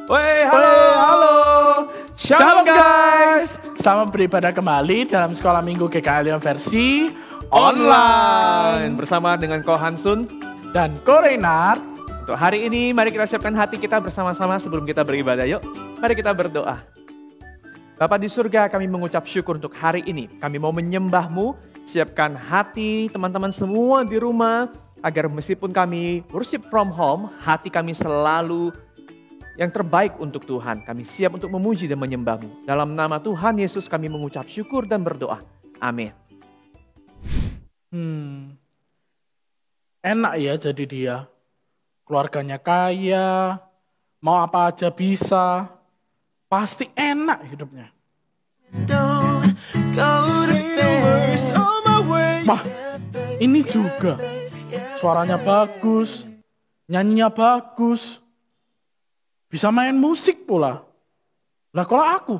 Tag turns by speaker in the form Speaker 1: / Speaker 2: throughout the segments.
Speaker 1: Wey,
Speaker 2: Halo, halo.
Speaker 1: Shalom guys.
Speaker 2: Selamat beribadah kembali dalam sekolah minggu GKLion versi
Speaker 1: Online bersama dengan Ko Hansun
Speaker 2: dan Ko Renard.
Speaker 1: Untuk hari ini mari kita siapkan hati kita bersama-sama sebelum kita beribadah. Yuk, mari kita berdoa. Bapa di surga, kami mengucap syukur untuk hari ini. Kami mau menyembah-Mu. Siapkan hati teman-teman semua di rumah agar meskipun kami worship from home, hati kami selalu yang terbaik untuk Tuhan. Kami siap untuk memuji dan menyembah-Mu. Dalam nama Tuhan Yesus kami mengucap syukur dan berdoa. Amin.
Speaker 2: Enak ya jadi dia. Keluarganya kaya, mau apa aja bisa. Pasti enak hidupnya. Wah, ini juga. Suaranya bagus, nyanyinya bagus. Bisa main musik pula. Lah kalau aku.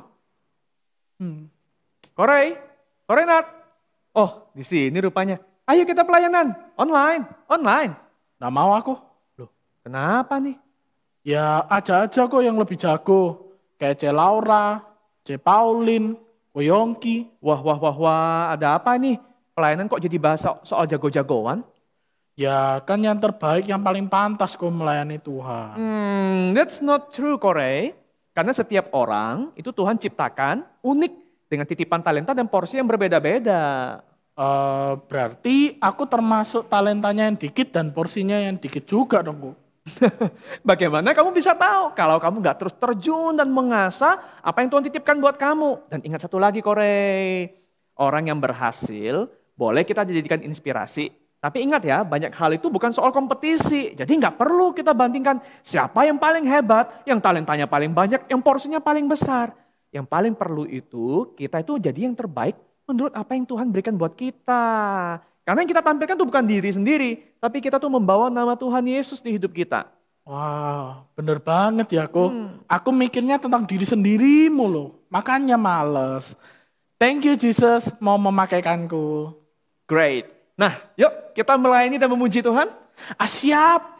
Speaker 1: Korenat. Oh, di sini rupanya. Ayo kita pelayanan online.
Speaker 2: Nggak mau aku.
Speaker 1: Loh, kenapa nih?
Speaker 2: Ya aja kok yang lebih jago. Kayak C. Laura, C. Pauline, Ko Yongki.
Speaker 1: Wah, ada apa nih? Pelayanan kok jadi bahas soal jago-jagoan?
Speaker 2: Ya kan yang terbaik, yang paling pantas kok melayani Tuhan.
Speaker 1: That's not true, Korey. Karena setiap orang itu Tuhan ciptakan unik dengan titipan talenta dan porsi yang berbeda-beda.
Speaker 2: Berarti aku termasuk talentanya yang dikit dan porsinya yang dikit juga dong, Bu.
Speaker 1: Bagaimana kamu bisa tahu kalau kamu nggak terus terjun dan mengasah apa yang Tuhan titipkan buat kamu? Dan ingat satu lagi, Korey. Orang yang berhasil boleh kita dijadikan inspirasi. Tapi ingat ya, banyak hal itu bukan soal kompetisi. Jadi nggak perlu kita bandingkan siapa yang paling hebat, yang talentanya paling banyak, yang porsinya paling besar. Yang paling perlu itu, kita itu jadi yang terbaik menurut apa yang Tuhan berikan buat kita. Karena yang kita tampilkan itu bukan diri sendiri, tapi kita tuh membawa nama Tuhan Yesus di hidup kita.
Speaker 2: Wow, bener banget ya kok. Aku mikirnya tentang diri sendiri mulu, makanya males. Thank you Jesus mau memakaikanku.
Speaker 1: Great. Nah, yuk kita melayani dan memuji Tuhan.
Speaker 2: Siap.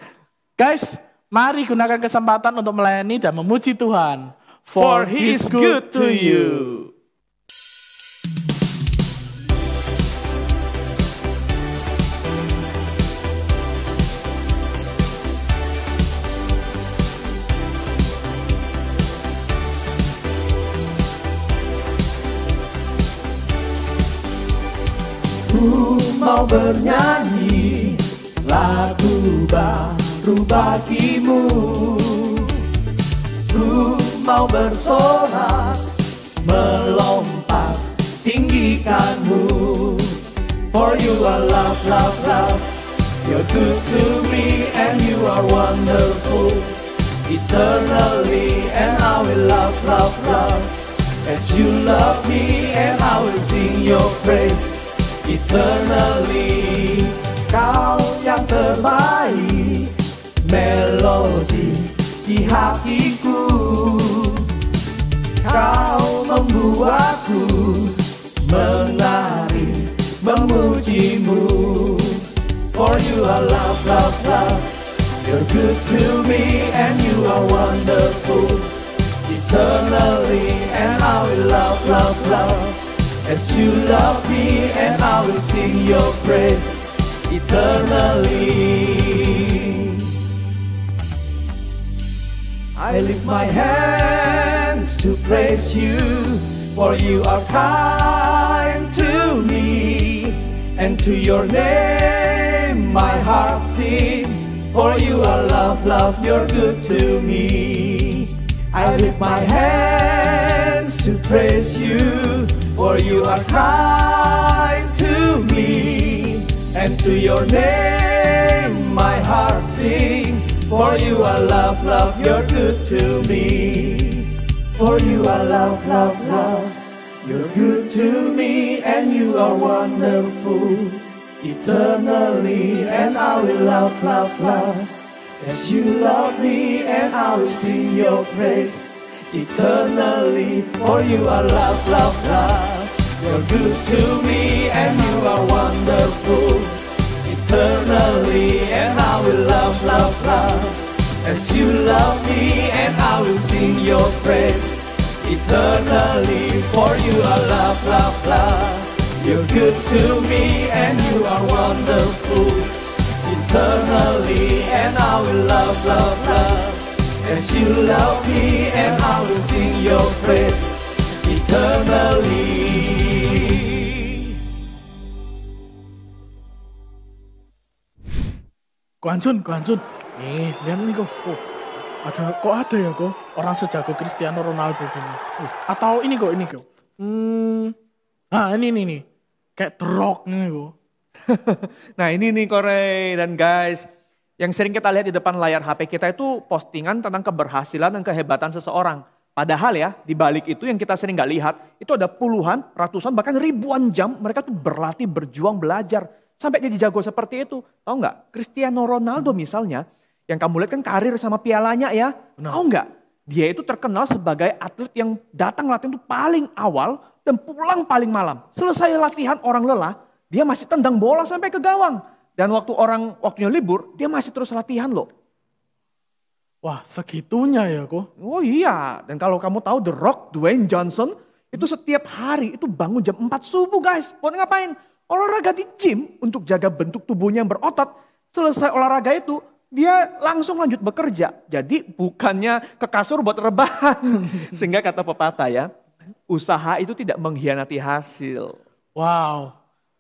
Speaker 2: Guys, mari gunakan kesempatan untuk melayani dan memuji Tuhan.
Speaker 1: For He is good to you.
Speaker 3: Ku mau bernyanyi lagu baru bagimu. Ku mau bersorak, melompat tinggikanmu. For you are love, love, love. You're good to me and you are wonderful. Eternally and I will love, love, love. As you love me and I will sing your praise. Eternally, kau yang terbaik, melodi di hatiku. Kau membuatku menari, memujimu. For you are love, love, love. You're good to me and you are wonderful. Eternally, and I will love, love, love. As you love me and I will sing your praise eternally. I lift my hands to praise you, for you are kind to me, and to your name my heart sings, for you are love, love, you're good to me. I lift my hands to praise you, for you are kind to me, and to your name my heart sings. For you are love, love, you're good to me. For you are love, love, love, you're good to me, and you are wonderful. Eternally, and I will love, love, love. As you love me, and I will sing your praise. Eternally, for you are love, love, love. You're good to me and you are wonderful. Eternally, and I will love, love, love. as you love me, and I will sing your praise eternally. For you are love, love, love. You're good to me and you are wonderful eternally. And I will love, love, love as you love me, and I will sing your praise eternally.
Speaker 2: Kuanjun. Nih, lihat nih kok. Kok ada ya kok orang sejago Cristiano Ronaldo ini. Atau ini kok. Nah ini nih. Kayak The Rock nih kok.
Speaker 1: Nah ini nih Korey dan guys, yang sering kita lihat di depan layar HP kita itu postingan tentang keberhasilan dan kehebatan seseorang. Padahal ya, di balik itu yang kita sering gak lihat, itu ada puluhan, ratusan, bahkan ribuan jam mereka tuh berlatih, berjuang, belajar. Sampai jadi jago seperti itu. Tahu nggak? Cristiano Ronaldo misalnya, yang kamu lihat kan karir sama pialanya ya. Tahu nggak? Dia itu terkenal sebagai atlet yang datang latihan itu paling awal dan pulang paling malam. Selesai latihan orang lelah, dia masih tendang bola sampai ke gawang. Dan waktunya libur, dia masih terus latihan loh.
Speaker 2: Wah, segitunya ya kok.
Speaker 1: Oh iya, dan kalau kamu tahu The Rock, Dwayne Johnson, itu setiap hari itu bangun jam 4 subuh guys. Buat ngapain? Olahraga di gym untuk jaga bentuk tubuhnya yang berotot. Selesai olahraga itu, dia langsung lanjut bekerja. Jadi bukannya ke kasur buat rebahan. Sehingga kata pepatah ya, usaha itu tidak mengkhianati hasil.
Speaker 2: Wow,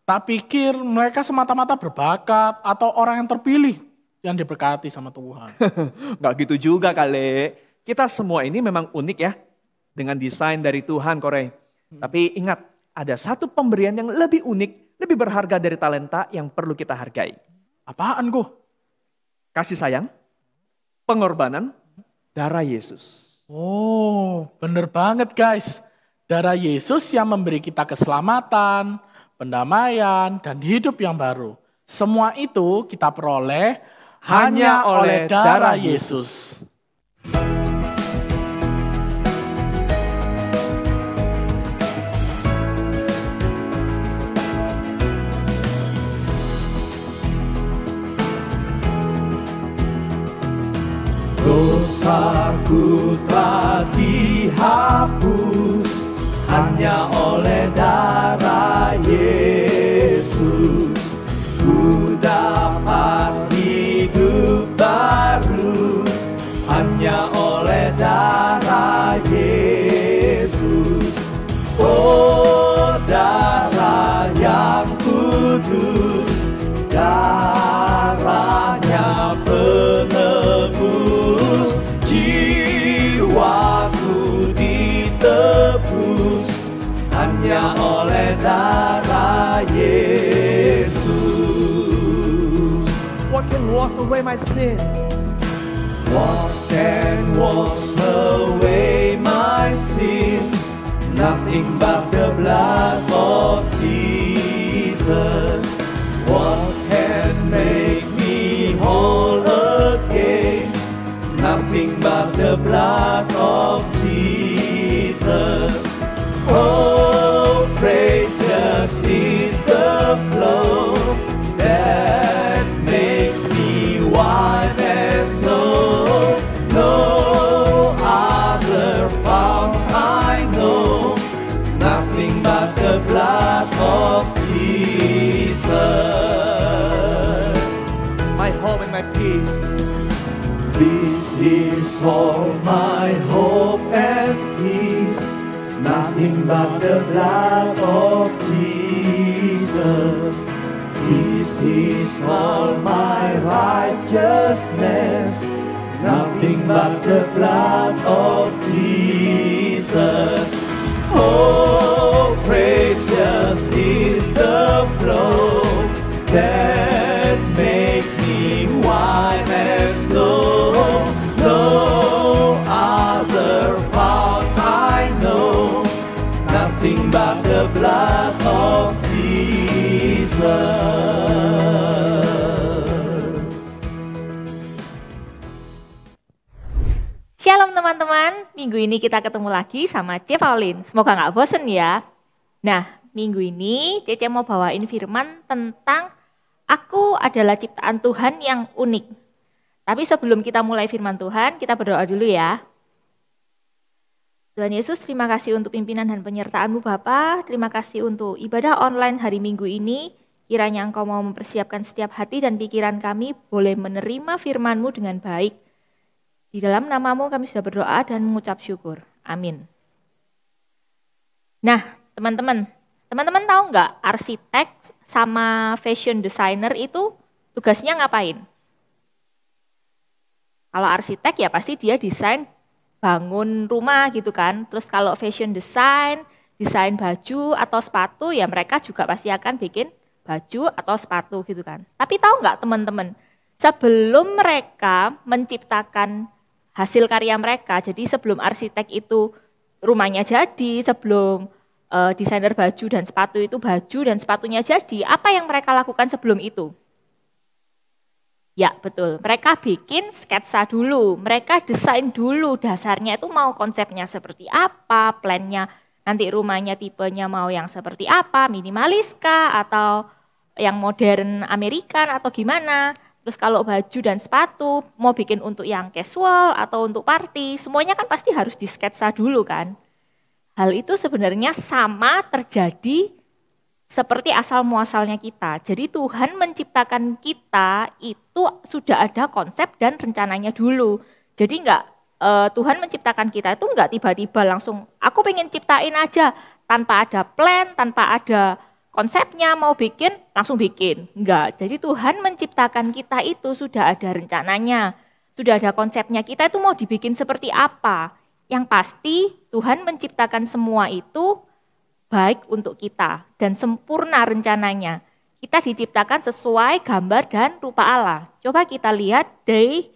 Speaker 2: tak pikir mereka semata-mata berbakat atau orang yang terpilih yang diberkati sama Tuhan.
Speaker 1: Gak gitu juga kali. Kita semua ini memang unik ya. Dengan desain dari Tuhan Korey. Tapi ingat, ada satu pemberian yang lebih unik, lebih berharga dari talenta yang perlu kita hargai.
Speaker 2: Apaan kok?
Speaker 1: Kasih sayang, pengorbanan, darah Yesus.
Speaker 2: Oh, bener banget guys. Darah Yesus yang memberi kita keselamatan, pendamaian, dan hidup yang baru. Semua itu kita peroleh hanya oleh darah Yesus.
Speaker 3: Dosaku telah dihapus hanya oleh darah Yesus. Ku dapat hidup baru hanya oleh darah Yesus. Oh darah yang kudus, darahnya penebus, jiwaku ditebus hanya oleh darah Yesus.
Speaker 1: What can wash away my sin?
Speaker 3: What can wash away my sin? Nothing but the blood of Jesus. What can make me whole again? Nothing but the blood of Jesus. Oh, precious is the flow that makes me white as snow. No other fount I know, nothing but the blood of Jesus.
Speaker 1: My hope and my peace.
Speaker 3: This is all my hope and peace, nothing but the blood of Jesus. This is all my righteousness, nothing but the blood of Jesus. Oh, precious is the flow that makes me white as snow. No other fount I know, nothing but the blood of Jesus.
Speaker 4: Shalom teman-teman, minggu ini kita ketemu lagi sama C. Pauline. Semoga gak bosen ya. Nah, minggu ini Cece mau bawain firman tentang aku adalah ciptaan Tuhan yang unik. Tapi sebelum kita mulai firman Tuhan, kita berdoa dulu ya. Tuhan Yesus, terima kasih untuk pimpinan dan penyertaan-Mu Bapa. Terima kasih untuk ibadah online hari Minggu ini. Kiranya Engkau mau mempersiapkan setiap hati dan pikiran kami boleh menerima firman-Mu dengan baik. Di dalam nama-Mu kami sudah berdoa dan mengucap syukur. Amin. Nah, teman-teman tahu nggak arsitek sama fashion designer itu tugasnya ngapain? Kalau arsitek ya pasti dia desain bangun rumah gitu kan. Terus kalau fashion desain baju atau sepatu ya mereka juga pasti akan bikin baju atau sepatu gitu kan. Tapi tahu nggak teman-teman, sebelum mereka menciptakan hasil karya mereka, jadi sebelum arsitek itu rumahnya jadi, sebelum desainer baju dan sepatu itu baju dan sepatunya jadi, apa yang mereka lakukan sebelum itu? Ya betul, mereka bikin sketsa dulu, mereka desain dulu dasarnya itu mau konsepnya seperti apa, plannya nanti rumahnya tipenya mau yang seperti apa, minimalis kah atau yang modern Amerikan atau gimana. Terus kalau baju dan sepatu mau bikin untuk yang casual atau untuk party, semuanya kan pasti harus disketsa dulu kan. Hal itu sebenarnya sama terjadi seperti asal muasalnya kita. Jadi Tuhan menciptakan kita itu sudah ada konsep dan rencananya dulu. Jadi Tuhan menciptakan kita itu enggak tiba-tiba langsung aku pengen ciptain aja tanpa ada plan, tanpa ada konsepnya mau bikin langsung bikin. Enggak. Jadi Tuhan menciptakan kita itu sudah ada rencananya, sudah ada konsepnya. Kita itu mau dibikin seperti apa? Yang pasti Tuhan menciptakan semua itu baik untuk kita dan sempurna rencananya. Kita diciptakan sesuai gambar dan rupa Allah. Coba kita lihat dari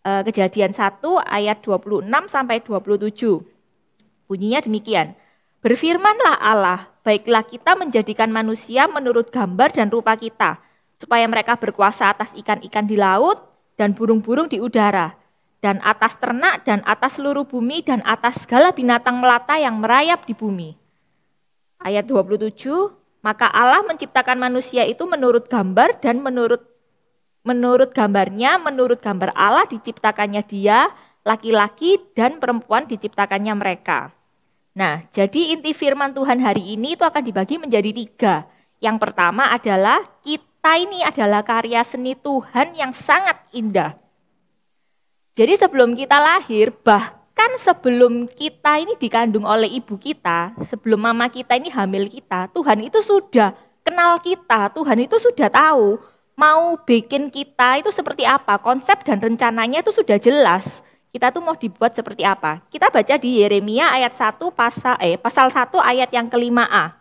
Speaker 4: Kejadian 1 ayat 26 sampai 27. Bunyinya demikian. Berfirmanlah Allah, baiklah kita menjadikan manusia menurut gambar dan rupa kita, supaya mereka berkuasa atas ikan-ikan di laut dan burung-burung di udara, dan atas ternak dan atas seluruh bumi dan atas segala binatang melata yang merayap di bumi. Ayat 27, maka Allah menciptakan manusia itu menurut gambar dan menurut gambarnya, menurut gambar Allah diciptakannya dia, laki-laki dan perempuan diciptakannya mereka. Nah, jadi inti firman Tuhan hari ini itu akan dibagi menjadi 3. Yang pertama adalah kita ini adalah karya seni Tuhan yang sangat indah. Jadi sebelum kita lahir, bahkan sebelum kita ini dikandung oleh ibu kita, sebelum mama kita ini hamil kita, Tuhan itu sudah kenal kita, Tuhan itu sudah tahu mau bikin kita itu seperti apa, konsep dan rencananya itu sudah jelas. Kita tuh mau dibuat seperti apa. Kita baca di Yeremia ayat 1 pasal 1 ayat yang ke-5a.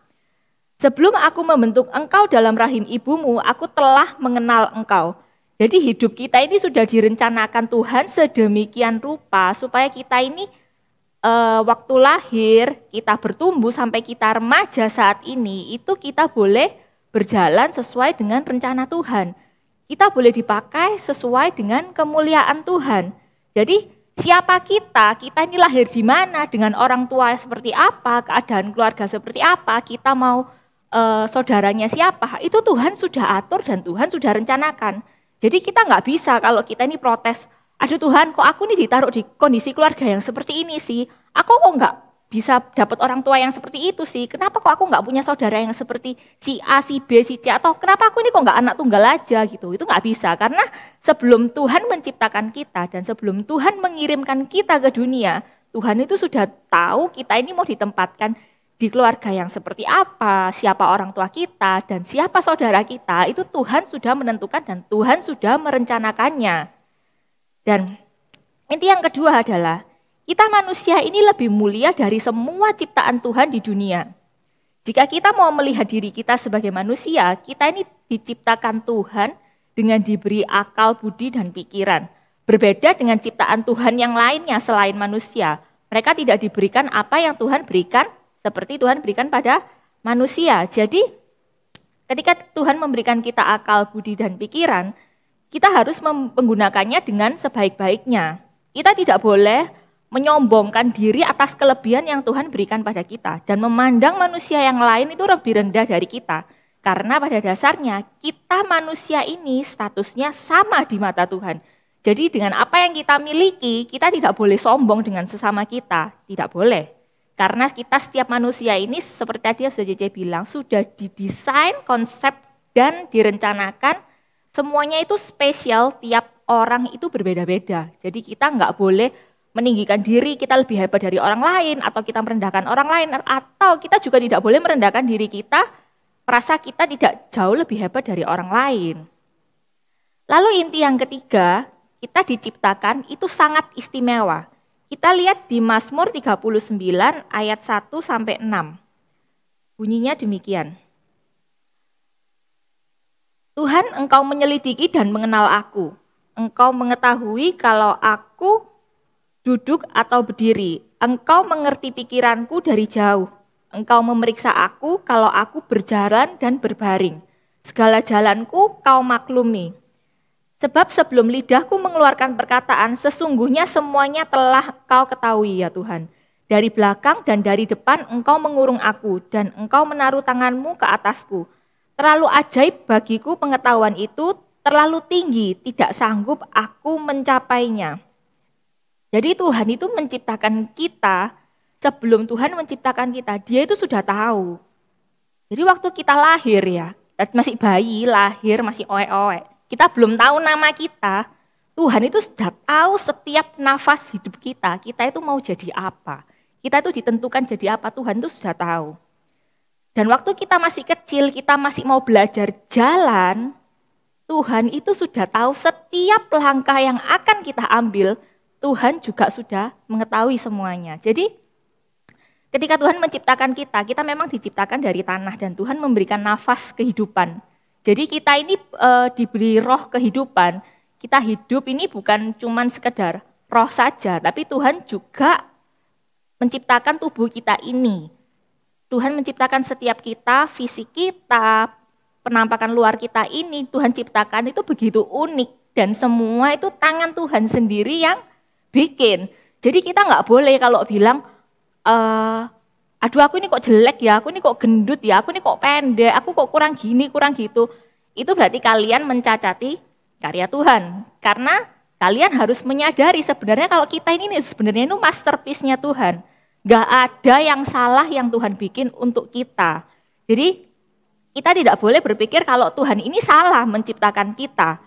Speaker 4: Sebelum aku membentuk engkau dalam rahim ibumu, aku telah mengenal engkau. Jadi hidup kita ini sudah direncanakan Tuhan sedemikian rupa supaya kita ini waktu lahir, kita bertumbuh sampai kita remaja saat ini, itu kita boleh berjalan sesuai dengan rencana Tuhan. Kita boleh dipakai sesuai dengan kemuliaan Tuhan. Jadi siapa kita ini lahir di mana, dengan orang tua seperti apa, keadaan keluarga seperti apa, kita mau saudaranya siapa, itu Tuhan sudah atur dan Tuhan sudah rencanakan. Jadi kita nggak bisa kalau kita ini protes, aduh Tuhan kok aku ini ditaruh di kondisi keluarga yang seperti ini sih, aku kok nggak bisa dapat orang tua yang seperti itu sih, kenapa kok aku nggak punya saudara yang seperti si A, si B, si C, atau kenapa aku ini kok nggak anak tunggal aja gitu, itu nggak bisa. Karena sebelum Tuhan menciptakan kita dan sebelum Tuhan mengirimkan kita ke dunia, Tuhan itu sudah tahu kita ini mau ditempatkan di keluarga yang seperti apa, siapa orang tua kita, dan siapa saudara kita, itu Tuhan sudah menentukan dan Tuhan sudah merencanakannya. Dan inti yang kedua adalah, kita manusia ini lebih mulia dari semua ciptaan Tuhan di dunia. Jika kita mau melihat diri kita sebagai manusia, kita ini diciptakan Tuhan dengan diberi akal, budi, dan pikiran. Berbeda dengan ciptaan Tuhan yang lainnya selain manusia. Mereka tidak diberikan apa yang Tuhan berikan, seperti Tuhan berikan pada manusia. Jadi ketika Tuhan memberikan kita akal, budi, dan pikiran, kita harus menggunakannya dengan sebaik-baiknya. Kita tidak boleh menyombongkan diri atas kelebihan yang Tuhan berikan pada kita dan memandang manusia yang lain itu lebih rendah dari kita. Karena pada dasarnya kita manusia ini statusnya sama di mata Tuhan. Jadi dengan apa yang kita miliki, kita tidak boleh sombong dengan sesama kita, tidak boleh. Karena kita setiap manusia ini seperti tadi yang sudah Cece bilang, sudah didesain, konsep, dan direncanakan, semuanya itu spesial, tiap orang itu berbeda-beda. Jadi kita nggak boleh meninggikan diri, kita lebih hebat dari orang lain, atau kita merendahkan orang lain, atau kita juga tidak boleh merendahkan diri kita, merasa kita tidak jauh lebih hebat dari orang lain. Lalu inti yang ketiga, kita diciptakan itu sangat istimewa. Kita lihat di Mazmur 39 ayat 1 sampai 6. Bunyinya demikian. Tuhan, Engkau menyelidiki dan mengenal aku. Engkau mengetahui kalau aku duduk atau berdiri. Engkau mengerti pikiranku dari jauh. Engkau memeriksa aku kalau aku berjalan dan berbaring. Segala jalanku kau maklumi. Sebab sebelum lidahku mengeluarkan perkataan, sesungguhnya semuanya telah kau ketahui ya Tuhan. Dari belakang dan dari depan engkau mengurung aku, dan engkau menaruh tanganmu ke atasku. Terlalu ajaib bagiku pengetahuan itu, terlalu tinggi, tidak sanggup aku mencapainya. Jadi Tuhan itu menciptakan kita, sebelum Tuhan menciptakan kita, dia itu sudah tahu. Jadi waktu kita lahir ya, masih bayi, lahir, masih oek-oek. Kita belum tahu nama kita, Tuhan itu sudah tahu setiap nafas hidup kita itu mau jadi apa. Kita itu ditentukan jadi apa, Tuhan itu sudah tahu. Dan waktu kita masih kecil, kita masih mau belajar jalan, Tuhan itu sudah tahu setiap langkah yang akan kita ambil, Tuhan juga sudah mengetahui semuanya. Jadi ketika Tuhan menciptakan kita memang diciptakan dari tanah dan Tuhan memberikan nafas kehidupan. Jadi kita ini diberi roh kehidupan, kita hidup ini bukan cuma sekedar roh saja, tapi Tuhan juga menciptakan tubuh kita ini. Tuhan menciptakan setiap kita, fisik kita, penampakan luar kita ini, Tuhan ciptakan itu begitu unik. Dan semua itu tangan Tuhan sendiri yang bikin. Jadi kita nggak boleh kalau bilang, aduh aku ini kok jelek ya, aku ini kok gendut ya, aku ini kok pendek, aku kok kurang gini, kurang gitu. Itu berarti kalian mencacati karya Tuhan. Karena kalian harus menyadari sebenarnya kalau kita ini sebenarnya itu masterpiece-nya Tuhan. Gak ada yang salah yang Tuhan bikin untuk kita. Jadi kita tidak boleh berpikir kalau Tuhan ini salah menciptakan kita.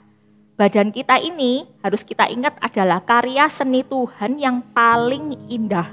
Speaker 4: Badan kita ini harus kita ingat adalah karya seni Tuhan yang paling indah.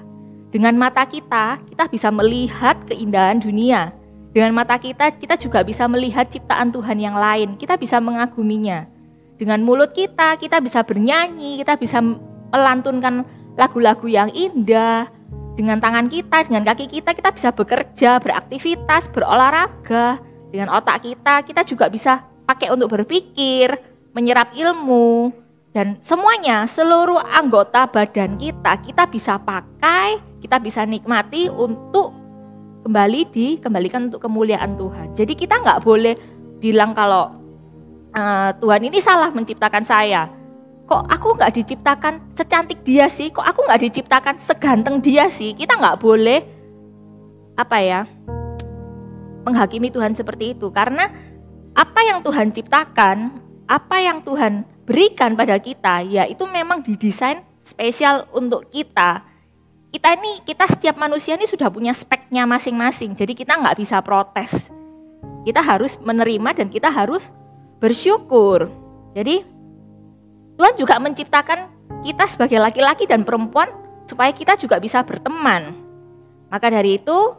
Speaker 4: Dengan mata kita bisa melihat keindahan dunia. Dengan mata kita juga bisa melihat ciptaan Tuhan yang lain. Kita bisa mengaguminya. Dengan mulut kita bisa bernyanyi, kita bisa melantunkan lagu-lagu yang indah. Dengan tangan kita, dengan kaki kita bisa bekerja, beraktivitas, berolahraga. Dengan otak kita juga bisa pakai untuk berpikir, menyerap ilmu. Dan semuanya, seluruh anggota badan kita bisa pakai, kita bisa nikmati untuk dikembalikan untuk kemuliaan Tuhan. Jadi kita nggak boleh bilang kalau Tuhan ini salah menciptakan saya. Kok aku nggak diciptakan secantik dia sih? Kok aku nggak diciptakan seganteng dia sih? Kita nggak boleh menghakimi Tuhan seperti itu. Karena apa yang Tuhan ciptakan, apa yang Tuhan berikan pada kita, ya itu memang didesain spesial untuk kita. Kita setiap manusia ini sudah punya speknya masing-masing, jadi kita nggak bisa protes. Kita harus menerima dan kita harus bersyukur. Jadi Tuhan juga menciptakan kita sebagai laki-laki dan perempuan supaya kita juga bisa berteman. Maka dari itu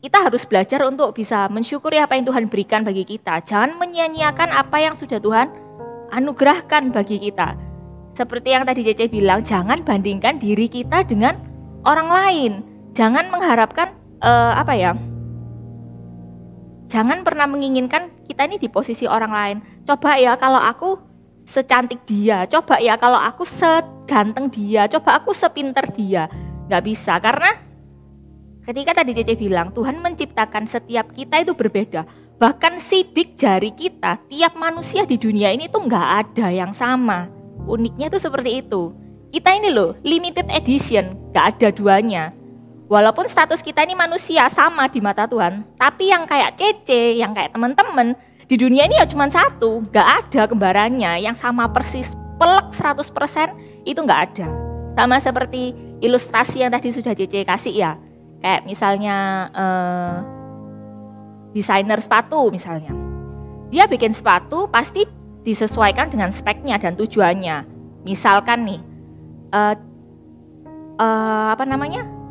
Speaker 4: kita harus belajar untuk bisa mensyukuri apa yang Tuhan berikan bagi kita. Jangan menyia-nyiakan apa yang sudah Tuhan anugerahkan bagi kita. Seperti yang tadi Cece bilang, jangan bandingkan diri kita dengan orang lain. Jangan mengharapkan jangan pernah menginginkan kita ini di posisi orang lain. Coba ya kalau aku secantik dia, coba ya kalau aku seganteng dia, coba aku sepinter dia. Gak bisa, karena ketika tadi Cece bilang Tuhan menciptakan setiap kita itu berbeda. Bahkan sidik jari kita, tiap manusia di dunia ini tuh gak ada yang sama. Uniknya tuh seperti itu. Kita ini loh, limited edition, gak ada duanya. Walaupun status kita ini manusia sama di mata Tuhan, tapi yang kayak Cece, yang kayak teman-teman, di dunia ini ya cuma satu, gak ada kembarannya yang sama persis pelek 100% itu nggak ada. Sama seperti ilustrasi yang tadi sudah Cece kasih ya. Kayak misalnya desainer sepatu misalnya. Dia bikin sepatu pasti disesuaikan dengan speknya dan tujuannya. Misalkan nih,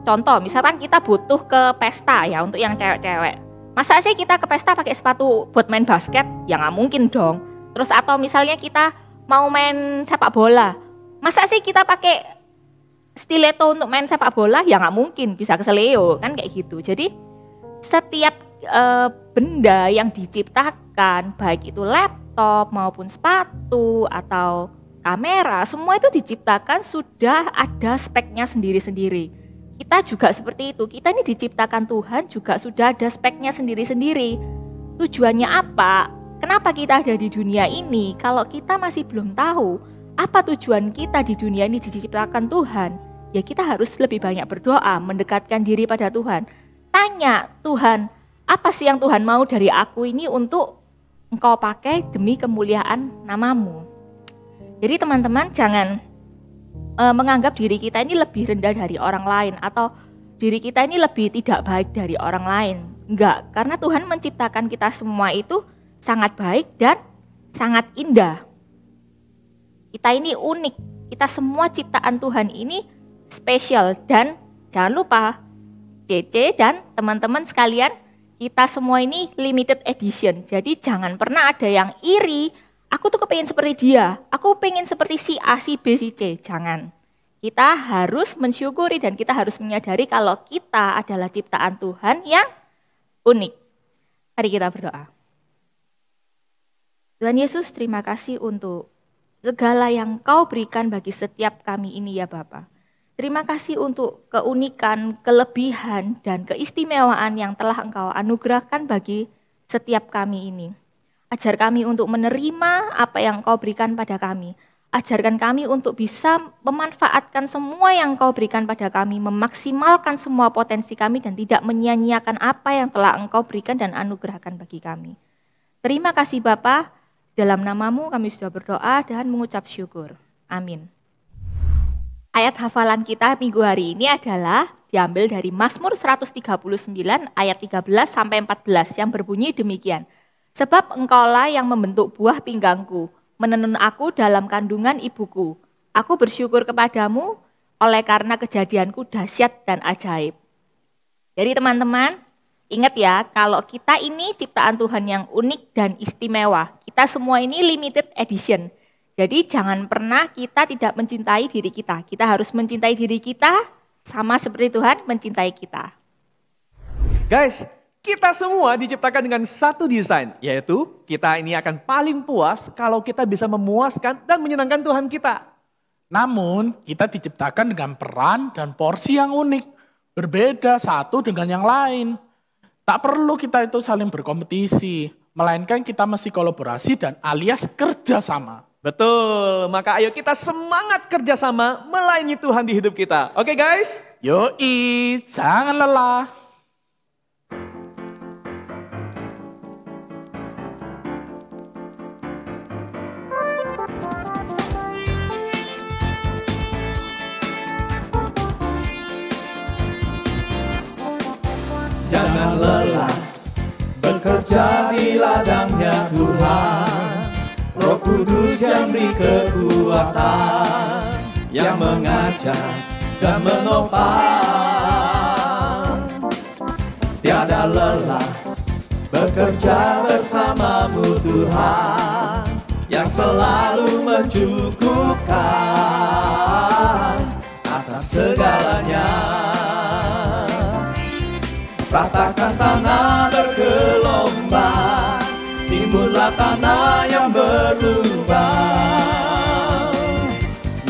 Speaker 4: contoh, misalkan kita butuh ke pesta ya untuk yang cewek-cewek. Masa sih kita ke pesta pakai sepatu buat main basket? Ya nggak mungkin dong. Terus atau misalnya kita mau main sepak bola. Masa sih kita pakai stiletto untuk main sepak bola? Ya nggak mungkin, bisa keseleo kan kayak gitu. Jadi setiap benda yang diciptakan, baik itu laptop maupun sepatu atau kamera, semua itu diciptakan sudah ada speknya sendiri-sendiri. Kita juga seperti itu, kita ini diciptakan Tuhan juga sudah ada speknya sendiri-sendiri. Tujuannya apa? Kenapa kita ada di dunia ini? Kalau kita masih belum tahu apa tujuan kita di dunia ini diciptakan Tuhan, ya kita harus lebih banyak berdoa, mendekatkan diri pada Tuhan. Tanya, Tuhan, apa sih yang Tuhan mau dari aku ini untuk Engkau pakai demi kemuliaan nama-Mu? Jadi teman-teman jangan menganggap diri kita ini lebih rendah dari orang lain atau diri kita ini lebih tidak baik dari orang lain. Enggak, karena Tuhan menciptakan kita semua itu sangat baik dan sangat indah. Kita ini unik, kita semua ciptaan Tuhan ini spesial dan jangan lupa Cece dan teman-teman sekalian, kita semua ini limited edition. Jadi jangan pernah ada yang iri, aku tuh kepengen seperti dia, aku pengen seperti si A, si B, si C. Jangan. Kita harus mensyukuri dan kita harus menyadari kalau kita adalah ciptaan Tuhan yang unik. Mari kita berdoa. Tuhan Yesus, terima kasih untuk segala yang Kau berikan bagi setiap kami ini ya Bapa. Terima kasih untuk keunikan, kelebihan, dan keistimewaan yang telah Engkau anugerahkan bagi setiap kami ini. Ajar kami untuk menerima apa yang Kau berikan pada kami. Ajarkan kami untuk bisa memanfaatkan semua yang Kau berikan pada kami, memaksimalkan semua potensi kami dan tidak menyia-nyiakan apa yang telah Engkau berikan dan anugerahkan bagi kami. Terima kasih Bapa. Dalam nama-Mu kami sudah berdoa dan mengucap syukur. Amin. Ayat hafalan kita minggu hari ini adalah diambil dari Mazmur 139 ayat 13 sampai 14 yang berbunyi demikian. Sebab Engkaulah yang membentuk buah pinggangku, menenun aku dalam kandungan ibuku. Aku bersyukur kepadamu oleh karena kejadianku dahsyat dan ajaib. Jadi teman-teman, ingat ya, kalau kita ini ciptaan Tuhan yang unik dan istimewa. Kita semua ini limited edition. Jadi jangan pernah kita tidak mencintai diri kita. Kita harus mencintai diri kita sama seperti Tuhan mencintai kita.
Speaker 1: Guys, kita semua diciptakan dengan satu desain, yaitu kita ini akan paling puas kalau kita bisa memuaskan dan menyenangkan Tuhan kita.
Speaker 2: Namun, kita diciptakan dengan peran dan porsi yang unik, berbeda satu dengan yang lain. Tak perlu kita itu saling berkompetisi, melainkan kita mesti kolaborasi dan alias kerjasama.
Speaker 1: Betul, maka ayo kita semangat kerjasama melayani Tuhan di hidup kita. Oke guys?
Speaker 2: Yoi, jangan lelah.
Speaker 3: Jangan lelah bekerja di ladangnya Tuhan. Roh Kudus yang beri kekuatan, yang mengajar dan menopang. Tiada lelah bekerja bersamamu Tuhan, yang selalu mencukupkan atas segalanya. Ratakan tanah bergelombang, timbullah tanah yang berlubang,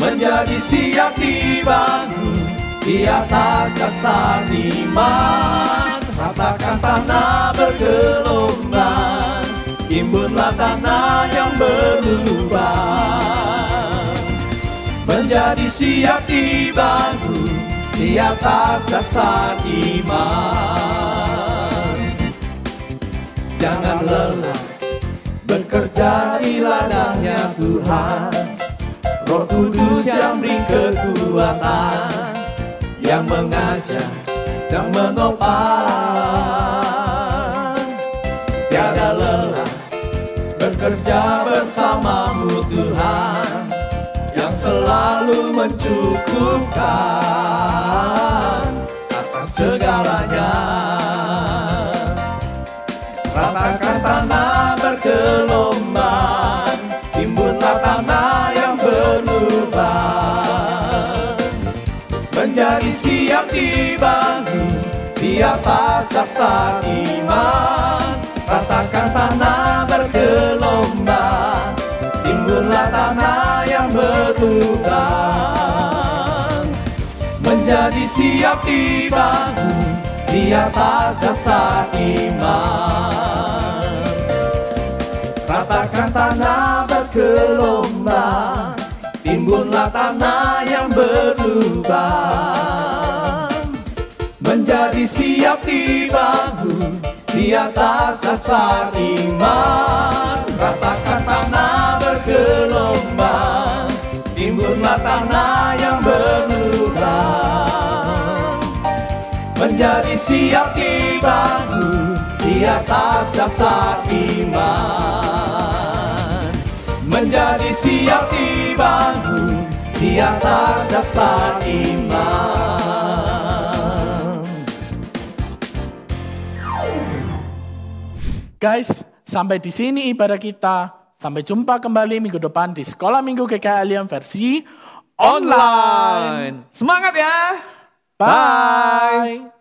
Speaker 3: menjadi siap dibangun di atas dasar iman. Ratakan tanah bergelombang, timbullah tanah yang berlubang, menjadi siap dibangun di atas dasar iman. Jangan lelah bekerja di ladangnya Tuhan, Roh Kudus yang beri kekuatan, yang mengajar dan menopang. Tiada lelah bekerja bersamamu Tuhan, yang selalu mencukupkan atas segalanya. Ratakan tanah bergelombang, timbunlah tanah yang berlubang, menjadi siap dibangun di atas dasar iman. Ratakan tanah bergelombang, timbunlah tanah yang berlubang, menjadi siap dibangun di atas dasar iman. Ratakan tanah bergelombang, timbunlah tanah yang berlubang, menjadi siap dibangun di atas dasar iman. Ratakan tanah bergelombang, timbunlah tanah yang berlubang, menjadi siap dibangun di atas dasar iman. Menjadi siap dibangun di atas dasar iman.
Speaker 2: Guys, sampai di sini ibadah kita. Sampai jumpa kembali minggu depan di Sekolah Minggu GKI Aliyam versi online.
Speaker 1: Semangat ya.
Speaker 2: Bye.